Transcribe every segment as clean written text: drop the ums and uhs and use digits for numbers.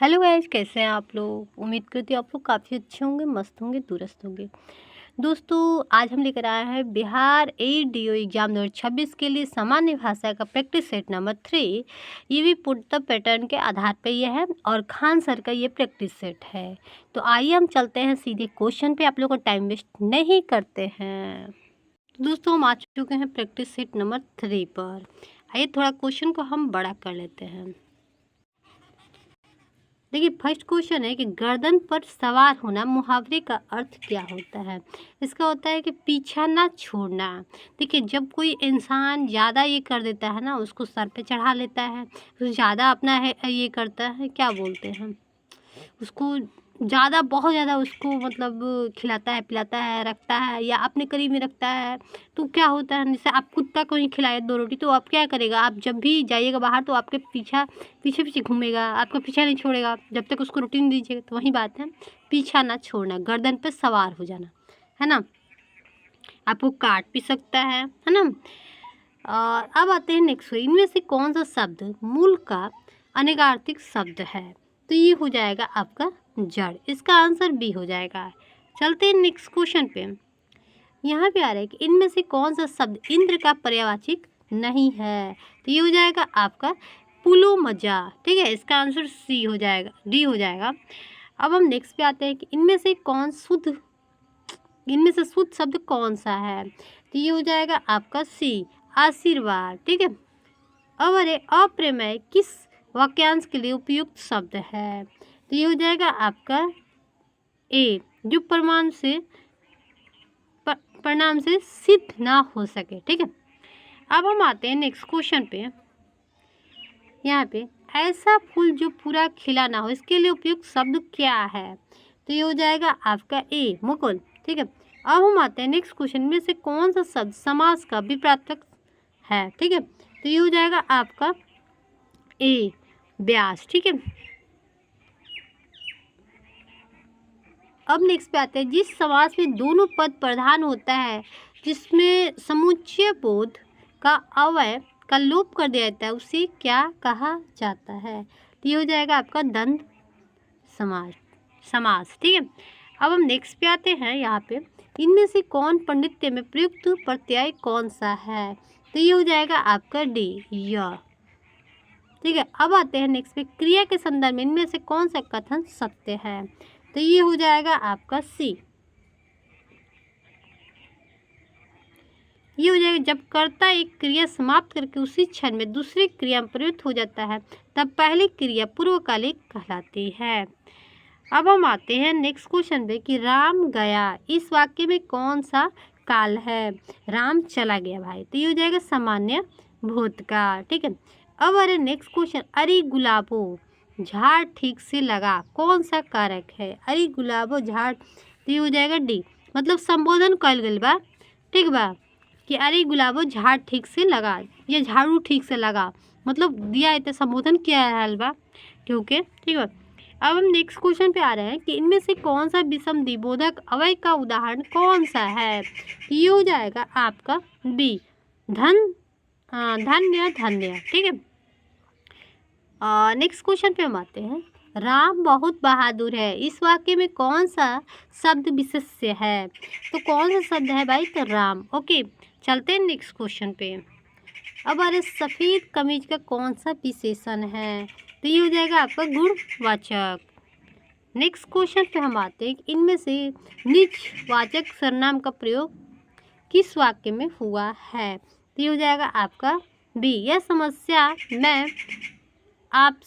Hello guys, कैसे हैं आप लोग। उम्मीद करती हूँ आप लोग काफ़ी अच्छे होंगे, मस्त होंगे, दुरुस्त होंगे। दोस्तों, आज हम लेकर आए हैं बिहार एडीओ एग्जाम 2026 के लिए सामान्य भाषा का प्रैक्टिस सेट नंबर 3। ये भी पुट द पैटर्न के आधार पर यह है और खान सर का ये प्रैक्टिस सेट है। तो आइए हम चलते हैं सीधे क्वेश्चन पे, आप लोग का टाइम वेस्ट नहीं करते हैं। तो दोस्तों, हम आ चुके हैं प्रैक्टिस सेट नंबर 3 पर। आइए थोड़ा क्वेश्चन को हम बड़ा कर लेते हैं। देखिए, फर्स्ट क्वेश्चन है कि गर्दन पर सवार होना मुहावरे का अर्थ क्या होता है। इसका होता है कि पीछा ना छोड़ना। देखिए, जब कोई इंसान ज़्यादा ये कर देता है ना, उसको सर पे चढ़ा लेता है, तो ज़्यादा अपना है ये करता है, क्या बोलते हैं उसको, ज़्यादा बहुत ज़्यादा उसको मतलब खिलाता है, पिलाता है, रखता है या अपने करीब में रखता है, तो क्या होता है, जैसे आप कुत्ता को ही खिलाए 2 रोटी, तो आप क्या करेगा, आप जब भी जाइएगा बाहर तो आपके पीछे पीछे घूमेगा, आपका पीछा नहीं छोड़ेगा जब तक उसको रोटी नहीं दीजिएगा। तो वही बात है, पीछा ना छोड़ना, गर्दन पे सवार हो जाना, है ना। आपको काट भी सकता है ना। और अब आते हैं नेक्स्ट, इनमें से कौन सा शब्द मूल का अनेकार्थिक शब्द है। तो ये हो जाएगा आपका जड़, इसका आंसर बी हो जाएगा। चलते हैं नेक्स्ट क्वेश्चन पे। यहाँ पे आ रहा है कि इनमें से कौन सा शब्द इंद्र का पर्यायवाची नहीं है। तो ये हो जाएगा आपका पुलोमजा। ठीक है, इसका आंसर सी हो जाएगा, डी हो जाएगा। अब हम नेक्स्ट पे आते हैं कि इनमें से शुद्ध शब्द कौन सा है। तो ये हो जाएगा आपका सी, आशीर्वाद। ठीक है। अब अरे अप्रमेय किस वाक्यांश के लिए उपयुक्त शब्द है। तो ये हो जाएगा आपका ए, जो परिणाम से सिद्ध ना हो सके। ठीक है। अब हम आते हैं नेक्स्ट क्वेश्चन पे। यहाँ पे ऐसा फूल जो पूरा खिला ना हो, इसके लिए उपयुक्त शब्द क्या है। तो ये हो जाएगा आपका ए, मुकुल। ठीक है। अब हम आते हैं नेक्स्ट क्वेश्चन में से कौन सा शब्द समास का विपरीतक है। ठीक है। तो ये हो जाएगा आपका ए, व्यास। ठीक है। अब नेक्स्ट पे आते हैं, जिस समास में दोनों पद प्रधान होता है, जिसमें समुच्चय बोध का अवयव का लोप कर दिया जाता है, उसे क्या कहा जाता है। तो ये हो जाएगा आपका द्वंद्व समास। ठीक है। अब हम नेक्स्ट पे आते हैं। यहाँ पे इनमें से कौन पांडित्य में प्रयुक्त प्रत्यय कौन सा है। तो ये हो जाएगा आपका डी, य। ठीक है। अब आते हैं नेक्स्ट पे, क्रिया के संदर्भ में इनमें से कौन सा कथन सत्य है। तो ये हो जाएगा आपका सी। ये हो जाएगा, जब कर्ता एक क्रिया समाप्त करके उसी क्षण में दूसरी क्रिया में प्रयुक्त हो जाता है, तब पहली क्रिया पूर्वकालिक कहलाती है। अब हम आते हैं नेक्स्ट क्वेश्चन पे कि राम गया, इस वाक्य में कौन सा काल है। राम चला गया भाई, तो ये हो जाएगा सामान्य भूतकाल। ठीक है। अब अरे नेक्स्ट क्वेश्चन, अरे गुलाबो झाड़ ठीक से लगा, कौन सा कारक है। अरे गुलाबो झाड़, तो ये हो जाएगा डी, मतलब संबोधन कल गल बा। ठीक बा, कि अरे गुलाबो झाड़ ठीक से लगा, या झाड़ू ठीक से लगा, मतलब दिया है तो संबोधन किया है बा, क्योंकि ठीक है। अब हम नेक्स्ट क्वेश्चन पे आ रहे हैं कि इनमें से कौन सा विषम द्विबोधक अवयव का उदाहरण कौन सा है। ये हो जाएगा आपका बी, धन्य धन्य। ठीक है। नेक्स्ट क्वेश्चन पे हम आते हैं, राम बहुत बहादुर है, इस वाक्य में कौन सा शब्द विशेष्य है। तो कौन सा शब्द है भाई, तो राम। ओके, चलते हैं नेक्स्ट क्वेश्चन पे। अब अरे सफ़ेद कमीज का कौन सा विशेषण है। तो ये हो जाएगा आपका गुणवाचक। नेक्स्ट क्वेश्चन पे हम आते हैं कि इनमें से निजवाचक सर्वनाम का प्रयोग किस वाक्य में हुआ है। तो ये हो जाएगा आपका बी, यह समस्या मैं आप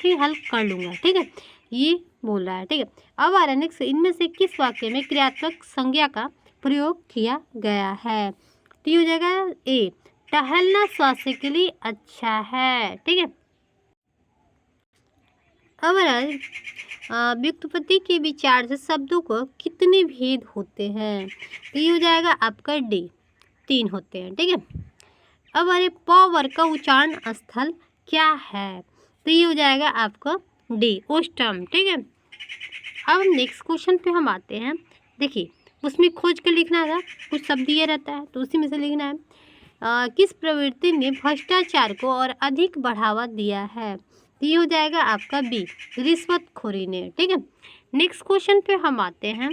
ही हल कर लूँगा। ठीक है, ये बोल रहा है। ठीक है। अब आ रहा है नेक्स्ट, इनमें से किस वाक्य में क्रियात्मक संज्ञा का प्रयोग किया गया है। तो ये हो जाएगा ए, टहलना स्वास्थ्य के लिए अच्छा है। ठीक है। अब व्युत्पत्ति के विचार से शब्दों को कितने भेद होते हैं। तो ये हो जाएगा आपका डी, 3 होते हैं। ठीक है। अब अरे प वर्ग का उच्चारण स्थल क्या है। तो ये हो जाएगा आपका डी, ओस्टम। ठीक है। अब नेक्स्ट क्वेश्चन पे हम आते हैं। देखिए, उसमें खोज के लिखना था, कुछ शब्द दिया रहता है तो उसी में से लिखना है। किस प्रवृत्ति ने भ्रष्टाचार को और अधिक बढ़ावा दिया है। तो ये हो जाएगा आपका बी, रिश्वतखोरी ने। ठीक है, नेक्स्ट क्वेश्चन पे हम आते हैं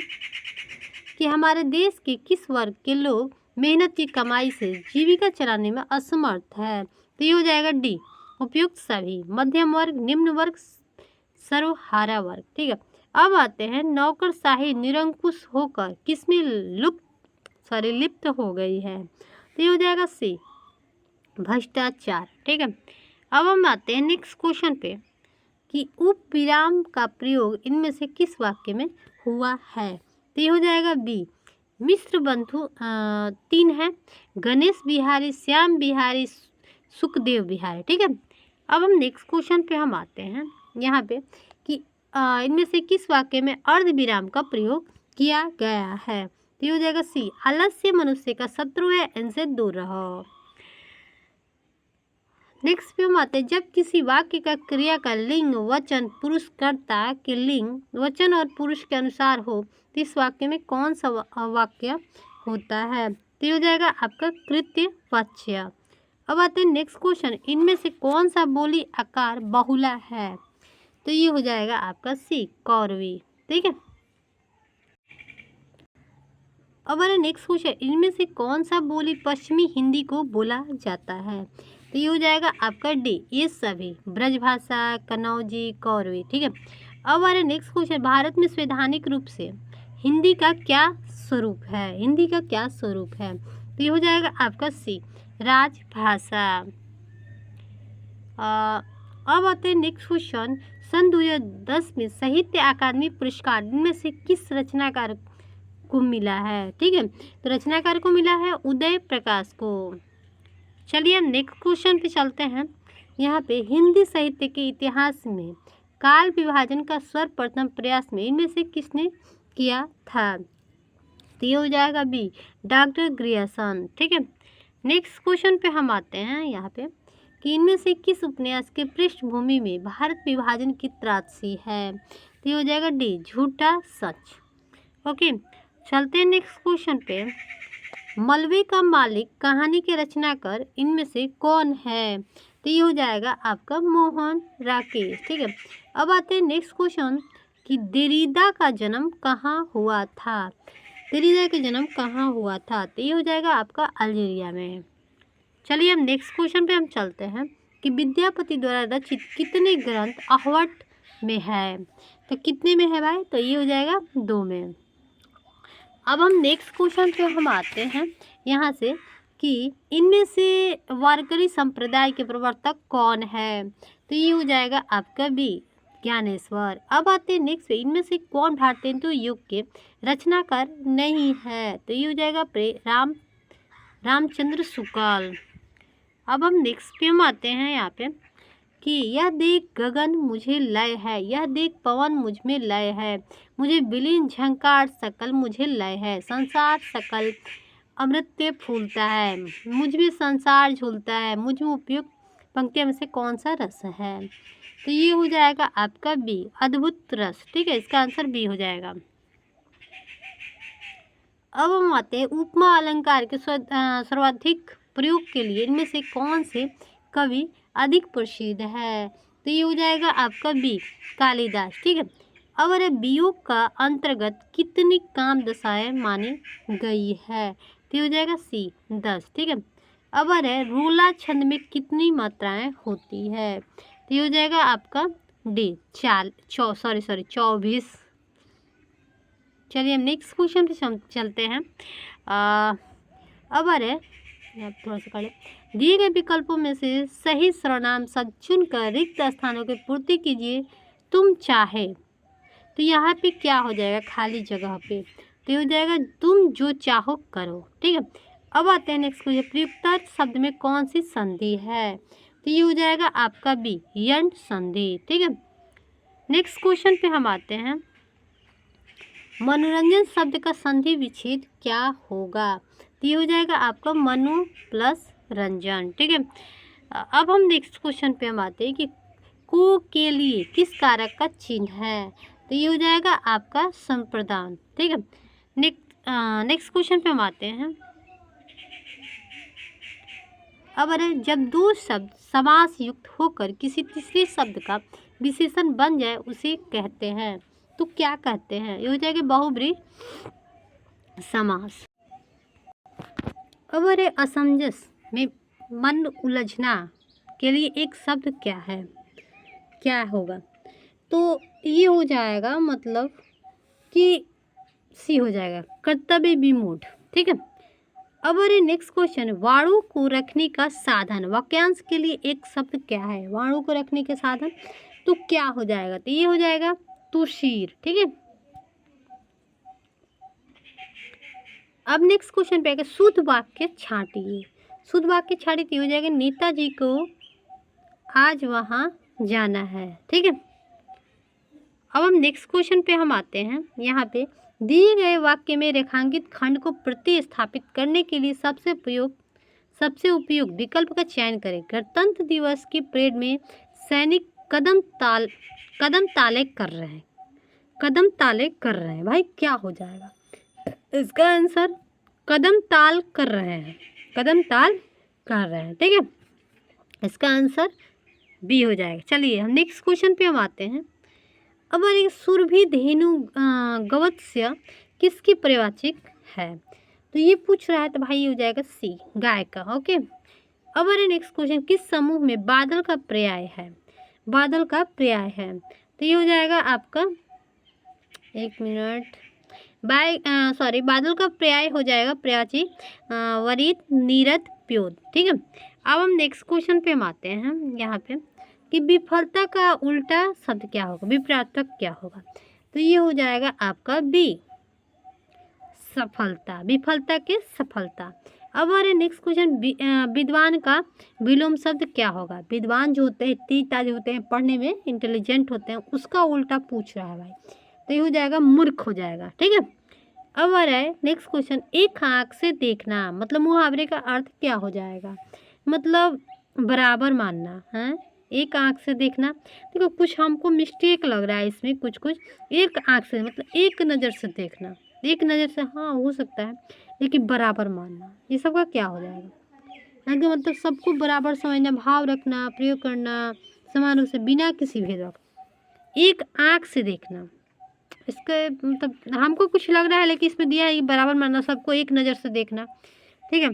कि हमारे देश के किस वर्ग के लोग मेहनत की कमाई से जीविका चलाने में असमर्थ है। तो ये हो जाएगा डी, उपयुक्त सभी, मध्यम वर्ग, निम्न वर्ग, सर्वहारा वर्ग। ठीक है, अब आते हैं नौकरशाही निरंकुश होकर किसमें लिप्त हो गई है। तो ये हो जाएगा सी, भ्रष्टाचार। ठीक है, अब हम आते हैं नेक्स्ट क्वेश्चन पे कि उप विराम का प्रयोग इनमें से किस वाक्य में हुआ है। तो ये हो जाएगा बी, मिश्र बंधु 3 है, गणेश बिहारी, श्याम बिहारी, सुखदेव बिहारी। ठीक है, अब हम नेक्स्ट क्वेश्चन पे हम आते हैं यहाँ पे कि इनमें से किस वाक्य में अर्ध विराम का प्रयोग किया गया है। तो ये हो जाएगा सी, आलस्य मनुष्य का शत्रु है, इनसे दूर रहो। नेक्स्ट पे हम आते हैं, जब किसी वाक्य का क्रिया का लिंग वचन पुरुष कर्ता के लिंग वचन और पुरुष के अनुसार हो तो इस वाक्य में कौन सा वाक्य होता है। तो ये हो जाएगा आपका कृत्य वाच्य। अब आते हैं नेक्स्ट क्वेश्चन, इनमें से कौन सा बोली आकार बहुला है। तो ये हो जाएगा आपका सी, कौरवी। ठीक है, अब हमारा नेक्स्ट क्वेश्चन, इनमें से कौन सा बोली पश्चिमी हिंदी को बोला जाता है। तो ये हो जाएगा आपका डी, ये सभी, ब्रजभाषा, कन्नौजी, कौरवी। ठीक है, अब हमारा नेक्स्ट क्वेश्चन, भारत में संवैधानिक रूप से हिंदी का क्या स्वरूप है। हिंदी का क्या स्वरूप है। तो ये हो जाएगा आपका सी, राजभाषा। अब आते हैं नेक्स्ट क्वेश्चन, सन 2010 में साहित्य अकादमी पुरस्कार इनमें से किस रचनाकार को मिला है। ठीक है, तो रचनाकार को मिला है उदय प्रकाश को। चलिए हम नेक्स्ट क्वेश्चन पे चलते हैं। यहाँ पे हिंदी साहित्य के इतिहास में काल विभाजन का सर्वप्रथम प्रयास में इनमें से किसने किया था। तो ये हो जाएगा बी, डॉक्टर ग्रियर्सन। ठीक है, नेक्स्ट क्वेश्चन पे हम आते हैं यहाँ पे कि इनमें से किस उपन्यास के पृष्ठभूमि में भारत विभाजन की त्रासदी है। तो ये हो जाएगा डी, झूठा सच। ओके, चलते हैं नेक्स्ट क्वेश्चन पे, मलबे का मालिक कहानी के रचनाकार इनमें से कौन है। तो ये हो जाएगा आपका मोहन राकेश। ठीक है, अब आते हैं नेक्स्ट क्वेश्चन कि देरिदा का जन्म कहाँ हुआ था। देरिदा का जन्म कहाँ हुआ था। तो ये हो जाएगा आपका अल्जीरिया में। चलिए हम नेक्स्ट क्वेश्चन पे हम चलते हैं कि विद्यापति द्वारा रचित कितने ग्रंथ आहवट में है। तो कितने में है भाई। तो ये हो जाएगा 2 में। अब हम नेक्स्ट क्वेश्चन पे हम आते हैं यहाँ से कि इनमें से वारकरी संप्रदाय के प्रवर्तक कौन है। तो ये हो जाएगा आपका बी, ज्ञानेश्वर। अब आते हैं नेक्स्ट पे, इनमें से कौन भारतेंदु युग के रचनाकार नहीं है। तो ये हो जाएगा रामचंद्र शुक्ल। अब हम नेक्स्ट पे हम आते हैं यहाँ पे कि यह देख गगन मुझे लय है, यह देख पवन मुझ में लय है, मुझे विलीन झंकार सकल मुझे लय है, संसार सकल अमृत फूलता है, मुझ में संसार झूलता है, मुझ में उपयुक्त पंक्तियों में से कौन सा रस है। तो ये हो जाएगा आपका बी, अद्भुत रस। ठीक है, इसका आंसर बी हो जाएगा। अब हम आते हैं उपमा अलंकार के सर्वाधिक प्रयोग के लिए इनमें से कौन से कवि अधिक प्रसिद्ध है। तो ये हो जाएगा आपका बी, कालिदास। ठीक है, अब अरे वियोग का अंतर्गत कितनी काम दशाएं मानी गई है। तो ये हो जाएगा सी, 10। ठीक है, अब अरे रूला छंद में कितनी मात्राएं होती है। तो ये हो जाएगा आपका डी, 24। चलिए हम नेक्स्ट क्वेश्चन पे चलते हैं। अब अरे थोड़ा सा पढ़े, दिए गए विकल्पों में से सही सर्वनाम शब्द चुनकर रिक्त स्थानों की पूर्ति कीजिए तुम चाहे। तो यहाँ पे क्या हो जाएगा, खाली जगह पे। तो ये हो जाएगा तुम जो चाहो करो। ठीक है, अब आते हैं नेक्स्ट क्वेश्चन, प्रयुक्त शब्द में कौन सी संधि है। तो ये हो जाएगा आपका बी, यंट संधि। ठीक है, नेक्स्ट क्वेश्चन पे हम आते हैं, मनोरंजन शब्द का संधि विच्छेद क्या होगा। तो ये हो जाएगा आपका मनु प्लस रंजन। ठीक है, अब हम नेक्स्ट क्वेश्चन पे हम आते हैं कि को के लिए किस कारक का चिन्ह है। तो ये हो जाएगा आपका संप्रदान। ठीक है, नेक्स्ट क्वेश्चन पे हम आते हैं अब अरे जब दो शब्द समास युक्त होकर किसी तीसरे शब्द का विशेषण बन जाए उसे कहते हैं, तो क्या कहते हैं? ये हो जाएगा बहुब्रीहि समास। अब अरे असमंजस में मन उलझना के लिए एक शब्द क्या है, क्या होगा? तो ये हो जाएगा मतलब कि सी हो जाएगा कर्तव्य विमूढ़। ठीक है। अब अरे नेक्स्ट क्वेश्चन, वाणु को रखने का साधन, वाक्यांश के लिए एक शब्द क्या है? वाणु को रखने के साधन तो क्या हो जाएगा? तो ये हो जाएगा तुशीर। ठीक है। अब नेक्स्ट क्वेश्चन पे आएगा शुद्ध वाक्य छांटिए। शुद्ध वाक्य छांटिए तो हो जाएगा नेताजी को आज वहाँ जाना है। ठीक है। अब हम नेक्स्ट क्वेश्चन पे हम आते हैं। यहाँ पे दिए गए वाक्य में रेखांकित खंड को प्रतिस्थापित करने के लिए सबसे उपयुक्त विकल्प का चयन करें। गणतंत्र दिवस की परेड में सैनिक कदम ताले कर रहे हैं। कदम ताले कर रहे हैं भाई, क्या हो जाएगा इसका आंसर? कदम ताल कर रहे हैं। कदम ताल कर रहे हैं। ठीक है। इसका आंसर बी हो जाएगा। चलिए हम नेक्स्ट क्वेश्चन पे हम आते हैं। अब अरे सुरभि धेनु गवत्स्य किसकी पर्यायवाची है? तो ये पूछ रहा है, तो भाई ये हो जाएगा सी, गाय का। ओके। अब अरे नेक्स्ट क्वेश्चन, किस समूह में बादल का पर्याय है? बादल का पर्याय है तो ये हो जाएगा आपका, एक मिनट, बादल का पर्याय हो जाएगा पर्यायवाची वरित नीरद प्योद। ठीक है। अब हम नेक्स्ट क्वेश्चन पे हम आते हैं यहाँ पे कि विफलता का उल्टा शब्द क्या होगा, विपरीतक क्या होगा? तो ये हो जाएगा आपका बी, सफलता। विफलता के सफलता। अब हमारे नेक्स्ट क्वेश्चन, विद्वान का विलोम शब्द क्या होगा? विद्वान जो होते हैं, तेज ताज होते हैं, पढ़ने में इंटेलिजेंट होते हैं, उसका उल्टा पूछ रहा है भाई, तो ये हो जाएगा मूर्ख हो जाएगा। ठीक है। अब आ रहा है नेक्स्ट क्वेश्चन, एक आँख से देखना मतलब मुहावरे का अर्थ क्या हो जाएगा? मतलब बराबर मानना है। एक आँख से देखना, देखो कुछ हमको मिस्टेक लग रहा है इसमें, कुछ एक आँख से मतलब एक नज़र से देखना, एक नज़र से हाँ हो सकता है, लेकिन बराबर मानना ये सब का क्या हो जाएगा? आगे मतलब सबको बराबर समझना, भाव रखना, प्रयोग करना समान रूप से बिना किसी भेदभाव, एक आँख से देखना। इसका मतलब हमको कुछ लग रहा है, लेकिन इसमें दिया है बराबर मानना, सबको एक नज़र से देखना। ठीक है।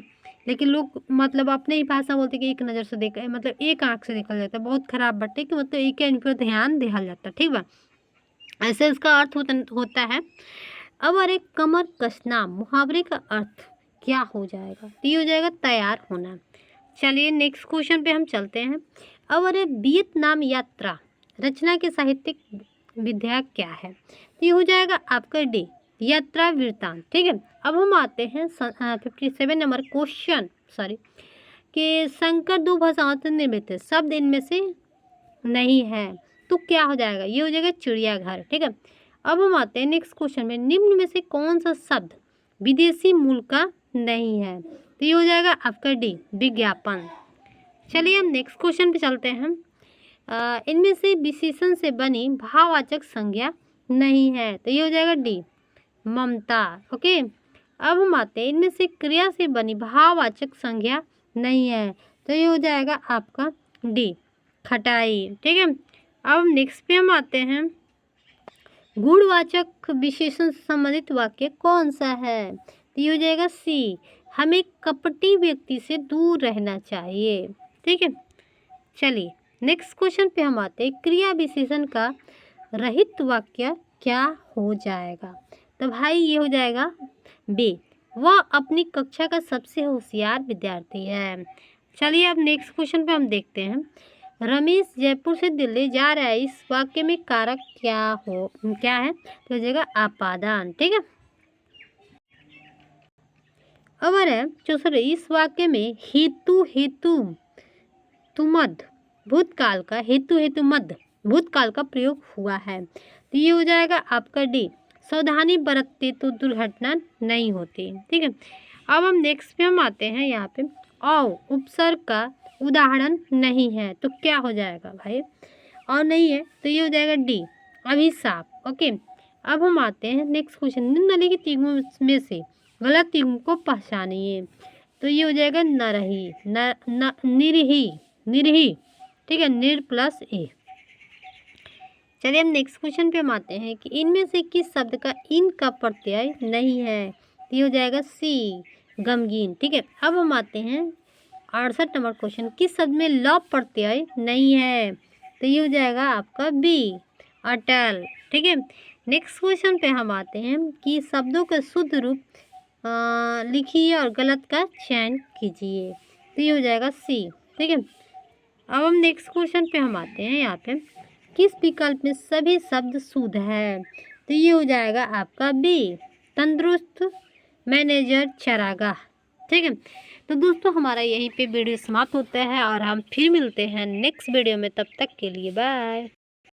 लेकिन लोग मतलब अपने ही भाषा बोलते हैं कि एक नज़र से देखा है, मतलब एक आँख से देखा जाता है, बहुत खराब बात है कि मतलब एक इन पर ध्यान दिया जाता है। ठीक बा, ऐसे इसका अर्थ होता है। अब अरे कमर कसना मुहावरे का अर्थ क्या हो जाएगा? तो ये हो जाएगा तैयार होना। चलिए नेक्स्ट क्वेश्चन पे हम चलते हैं। अब अरे वियतनाम यात्रा रचना के साहित्यिक विधा क्या है? तो ये हो जाएगा आपका डी, यात्रा वृत्तांत। ठीक है। अब हम आते हैं 57 नंबर क्वेश्चन, कि संकर दो भाषाओं से निर्मित है, शब्द इनमें से नहीं है, तो क्या हो जाएगा? ये हो जाएगा चिड़ियाघर। ठीक है। अब हम आते हैं नेक्स्ट क्वेश्चन में, निम्न में से कौन सा शब्द विदेशी मूल का नहीं है? तो ये हो जाएगा आपका डी, विज्ञापन। चलिए हम नेक्स्ट क्वेश्चन पे चलते हैं। इनमें से विशेषण से बनी भाववाचक संज्ञा नहीं है, तो ये हो जाएगा डी, ममता। ओके। अब हम आते हैं, इनमें से क्रिया से बनी भाववाचक संज्ञा नहीं है, तो ये हो जाएगा आपका डी, खटाई। ठीक है। अब नेक्स्ट पे हम आते हैं, गुणवाचक विशेषण से संबंधित वाक्य कौन सा है? तो ये हो जाएगा सी, हमें कपटी व्यक्ति से दूर रहना चाहिए। ठीक है। चलिए नेक्स्ट क्वेश्चन पे हम आते हैं, क्रिया विशेषण का रहित वाक्य क्या हो जाएगा? तो भाई ये हो जाएगा बी, वह अपनी कक्षा का सबसे होशियार विद्यार्थी है। चलिए अब नेक्स्ट क्वेश्चन पे हम देखते हैं, रमेश जयपुर से दिल्ली जा रहा है, इस वाक्य में कारक क्या है? तो हो जाएगा आपादान। ठीक है। अब है चौसरे, इस वाक्य में हेतु मद भूतकाल का हेतु मद भूतकाल का प्रयोग हुआ है, तो ये हो जाएगा आपका डी, सावधानी बरतते तो दुर्घटना नहीं होती। ठीक है। अब हम नेक्स्ट पे हम आते हैं, यहाँ पे उपसर्ग का उदाहरण नहीं है, तो क्या हो जाएगा भाई? और नहीं है तो ये हो जाएगा डी, अभिशाप। ओके। अब हम आते हैं नेक्स्ट क्वेश्चन, निम्नलिखित युग्मों में से गलत युग्म को पहचानिए। तो ये हो जाएगा नरही, न न निरही, निरही, ठीक है, निर प्लस ए। चलिए हम नेक्स्ट क्वेश्चन पे हम आते हैं कि इनमें से किस शब्द का इन का प्रत्यय नहीं है, तो ये हो जाएगा सी, गमगीन, ठीक है। अब हम आते हैं 68 नंबर क्वेश्चन, किस शब्द में ल प्रत्यय नहीं है, तो ये हो जाएगा आपका बी, अटल, ठीक है। नेक्स्ट क्वेश्चन पे हम आते हैं कि शब्दों का शुद्ध रूप लिखिए और गलत का चयन कीजिए, तो ये हो जाएगा सी, ठीक है। अब हम नेक्स्ट क्वेश्चन पे हम आते हैं, यहाँ पे किस विकल्प में सभी शब्द शुद्ध है, तो ये हो जाएगा आपका बी, तंदुरुस्त, मैनेजर, चरागाह, ठीक है। तो दोस्तों हमारा यहीं पे वीडियो समाप्त होता है और हम फिर मिलते हैं नेक्स्ट वीडियो में, तब तक के लिए बाय।